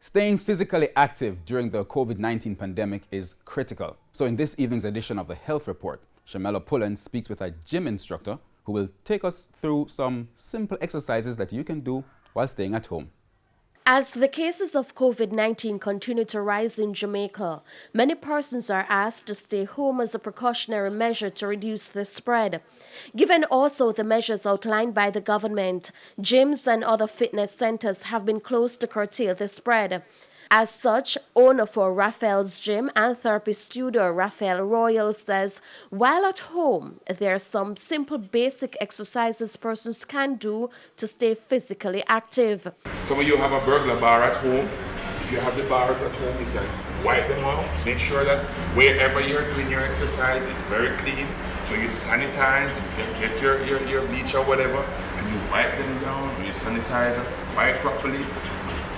Staying physically active during the COVID-19 pandemic is critical. So in this evening's edition of the Health Report, Shamela Pullen speaks with a gym instructor who will take us through some simple exercises that you can do while staying at home. As the cases of COVID-19 continue to rise in Jamaica, many persons are asked to stay home as a precautionary measure to reduce the spread. Given also the measures outlined by the government, gyms and other fitness centers have been closed to curtail the spread. As such, owner for Raphael's Gym and therapy studio Raphael Royal says, while at home, there are some simple basic exercises persons can do to stay physically active. Some of you have a burglar bar at home. If you have the bars at home, you can wipe them off. Make sure that wherever you're doing your exercise is very clean. So you sanitize, you get your bleach or whatever, and you wipe them down, you sanitize, wipe properly.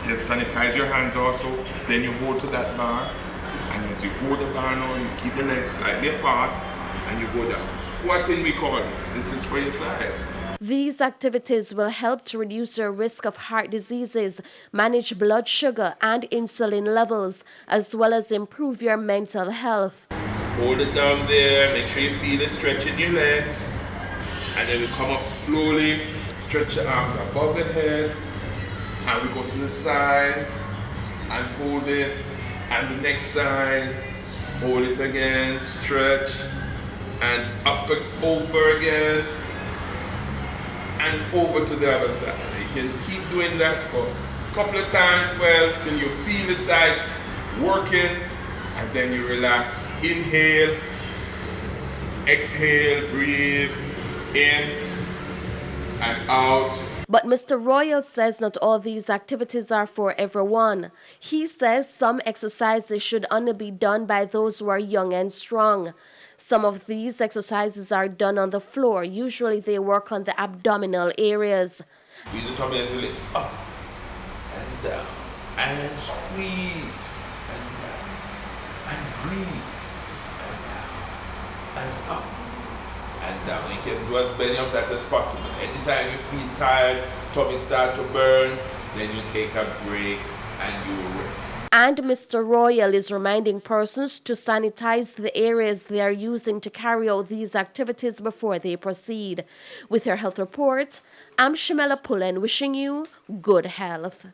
You sanitize your hands also, then you hold to that bar, and as you hold the bar now, you keep the legs slightly apart, and you go down. Squatting we call this. This is for your thighs. These activities will help to reduce your risk of heart diseases, manage blood sugar and insulin levels, as well as improve your mental health. Hold it down there, make sure you feel it stretching your legs, and then we come up slowly, stretch your arms above the head, and we go to the side and hold it, and the next side, hold it again, stretch, and up and over again, and over to the other side. You can keep doing that for a couple of times, well, till you feel the side working, and then you relax. Inhale, exhale, breathe in and out. But Mr. Royal says not all these activities are for everyone. He says some exercises should only be done by those who are young and strong. Some of these exercises are done on the floor. Usually they work on the abdominal areas. Use the tummy to lift up and down and squeeze and down and breathe and down and up and down. You can do as many of that as possible. Anytime you feel tired, tummy start to burn, then you take a break and you rest. And Mr. Royal is reminding persons to sanitize the areas they are using to carry out these activities before they proceed. With your health report, I'm Shamela Pullen wishing you good health.